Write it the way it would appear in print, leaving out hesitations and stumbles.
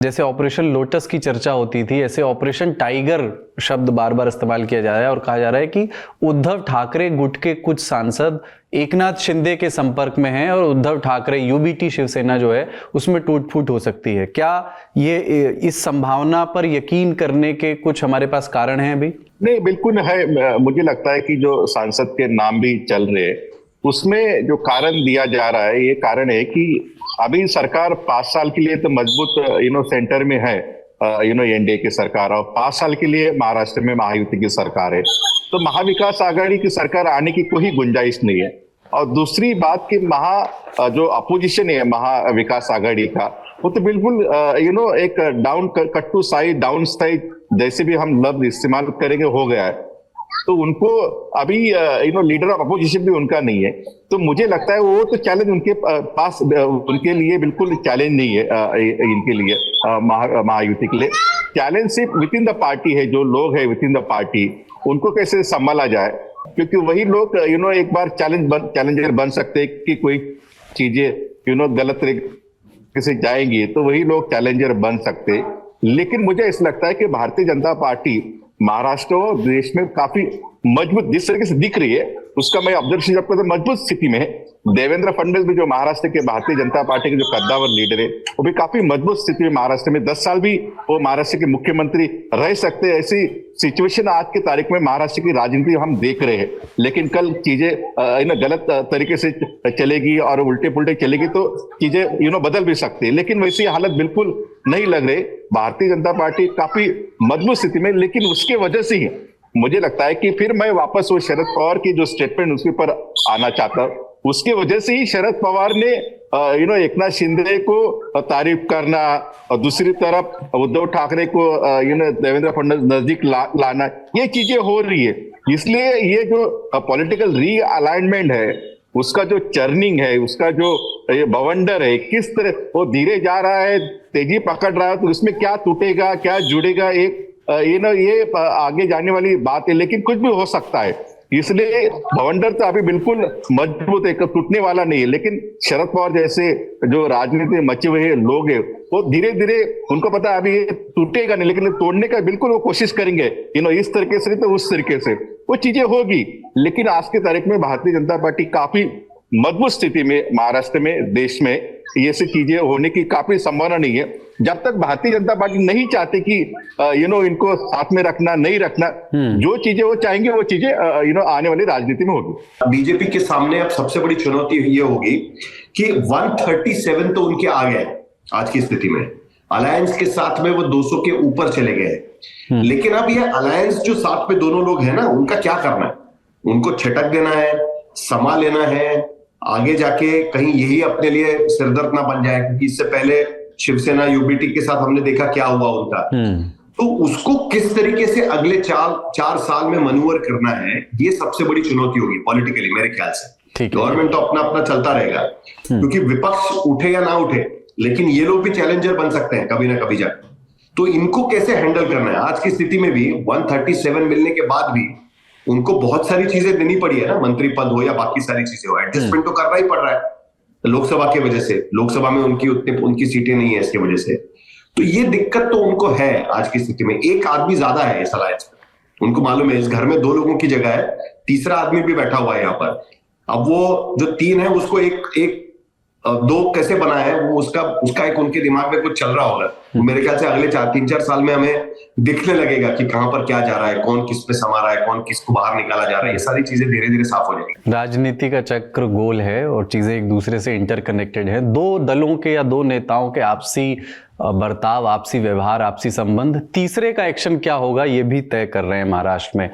जैसे operation lotus की चर्चा होती थी, ऐसे ऑपरेशन टाइगर शब्द बार बार इस्तेमाल किया जा रहा है और कहा जा रहा है कि उद्धव ठाकरे गुट के कुछ सांसद एकनाथ शिंदे के संपर्क में हैं और उद्धव ठाकरे यूबीटी शिवसेना जो है उसमें टूट फूट हो सकती है। क्या ये इस संभावना पर यकीन करने के कुछ हमारे पास कारण हैं अभी? नहीं, बिल्कुल है। मुझे लगता है कि जो सांसद के नाम भी चल रहे हैं उसमें जो कारण दिया जा रहा है, ये कारण है कि अभी सरकार 5 साल के लिए तो मजबूत सेंटर में है, एनडीए की सरकार, और 5 साल के लिए महाराष्ट्र में महायुति की सरकार है। तो महाविकास आघाड़ी की सरकार आने की कोई गुंजाइश नहीं है। और दूसरी बात कि जो अपोजिशन है महाविकास आघाड़ी का, वो तो बिल्कुल एक डाउन कट्टू साइड डाउन साइड जैसे भी हम लफ्ज इस्तेमाल करेंगे हो गया है। तो उनको अभी लीडर ऑफ अपोजिशन भी उनका नहीं है। तो मुझे लगता है वो तो चैलेंज उनके पास, उनके लिए बिल्कुल चैलेंज नहीं है। इनके लिए महायुति के लिए चैलेंज सिर्फ विद इन द पार्टी है। जो लोग है विद इन द पार्टी, उनको कैसे संभाला जाए, क्योंकि वही लोग एक बार चैलेंजर बन सकते हैं कि कोई चीजें गलत तरीके से जाएंगी तो वही लोग चैलेंजर बन सकते। लेकिन मुझे ऐसा लगता है कि भारतीय जनता पार्टी महाराष्ट्र और देश में काफी मजबूत जिस तरीके से दिख रही है, उसका मैं ऑब्जर्वेशन जब करता मजबूत स्थिति में है। देवेंद्र फडणवीस भी जो महाराष्ट्र के भारतीय जनता पार्टी के जो कद्दावर लीडर है, वो भी काफी मजबूत स्थिति में महाराष्ट्र में 10 साल भी वो महाराष्ट्र के मुख्यमंत्री रह सकते हैं। ऐसी सिचुएशन आज की तारीख में महाराष्ट्र की राजनीति हम देख रहे हैं। लेकिन कल चीजें गलत तरीके से चलेगी और उल्टे पुल्टे चलेगी तो चीजें बदल भी सकती है। लेकिन वैसी हालत बिल्कुल नहीं लग रही। भारतीय जनता पार्टी काफी मजबूत स्थिति में, लेकिन उसके वजह से ही मुझे लगता है कि फिर मैं वापस वो शरद पवार की जो स्टेटमेंट उसके ऊपर आना चाहता हूं। उसके वजह से ही शरद पवार ने एकनाथ शिंदे को तारीफ करना और दूसरी तरफ उद्धव ठाकरे को देवेंद्र फडणवीस नजदीक लाना, ये चीजें हो रही है। इसलिए ये जो पॉलिटिकल रीअलाइनमेंट है, उसका जो चर्निंग है, उसका जो ये बवंडर है, किस तरह वो धीरे जा रहा है, तेजी पकड़ रहा है, तो इसमें क्या टूटेगा क्या जुड़ेगा, एक ये आगे जाने वाली बात है। लेकिन कुछ भी हो सकता है, इसलिए बवंडर तो अभी बिल्कुल मजबूत है, टूटने वाला नहीं है। लेकिन शरद पवार जैसे जो राजनीति में मचे हुए लोग हैं, वो धीरे धीरे उनको पता है अभी ये टूटेगा नहीं, लेकिन तोड़ने का बिल्कुल वो कोशिश करेंगे। इस तरीके से तो उस तरीके से वो चीजें होगी। लेकिन आज की तारीख में भारतीय जनता पार्टी काफी मजबूत स्थिति में महाराष्ट्र में, देश में ये सब चीजें होने की काफी संभावना नहीं है। जब तक भारतीय जनता पार्टी नहीं चाहती कि इनको साथ में रखना नहीं रखना, जो चीजें वो चाहेंगे वो चीजें आने वाली राजनीति में होगी। बीजेपी के सामने अब सबसे बड़ी चुनौती ये होगी कि 137 तो उनके आ गए आज की स्थिति में, अलायंस के साथ में वो 200 के ऊपर चले गए। लेकिन अब ये अलायंस जो साथ में दोनों लोग हैं ना, उनका क्या करना है? उनको छिटक देना है, समा लेना है, आगे जाके कहीं यही अपने लिए सिरदर्द ना बन जाए, क्योंकि इससे पहले शिवसेना यूबीटी के साथ हमने देखा क्या हुआ उनका। तो उसको किस तरीके से अगले 4 साल में मनूवर करना है, ये सबसे बड़ी चुनौती होगी पॉलिटिकली मेरे ख्याल से। गवर्नमेंट तो अपना अपना चलता रहेगा, क्योंकि विपक्ष उठे या ना उठे, लेकिन ये लोग भी चैलेंजर बन सकते हैं कभी ना कभी जाकर। तो इनको कैसे हैंडल करना है? आज की स्थिति में भी 137 मिलने के बाद भी उनको बहुत सारी चीजें देनी पड़ी है ना, मंत्री पद हो या बाकी सारी चीजें हो, एडजस्टमेंट तो करना ही पड़ रहा है लोकसभा की वजह से। लोकसभा में उनकी सीटें नहीं है इसकी वजह से। तो ये दिक्कत तो उनको है आज की स्थिति में। एक आदमी ज्यादा है इस अलायंस में, उनको मालूम है इस घर में 2 लोगों की जगह है, तीसरा आदमी भी बैठा हुआ है यहाँ पर। अब वो जो 3 है उसको एक 2 कैसे बना है, वो उसका एक उनके दिमाग में कुछ चल रहा होगा। मेरे ख्याल से अगले 3-4 साल में हमें दिखने लगेगा कि कहां पर क्या जा रहा है, कौन किस पे समा रहा है, कौन किसको बाहर निकाला जा रहा है। ये सारी चीजें धीरे धीरे साफ हो जाएंगी। राजनीति का चक्र गोल है और चीजें एक दूसरे से इंटरकनेक्टेड है। 2 दलों के या 2 नेताओं के आपसी बर्ताव, आपसी व्यवहार, आपसी संबंध, तीसरे का एक्शन क्या होगा ये भी तय कर रहे हैं महाराष्ट्र में।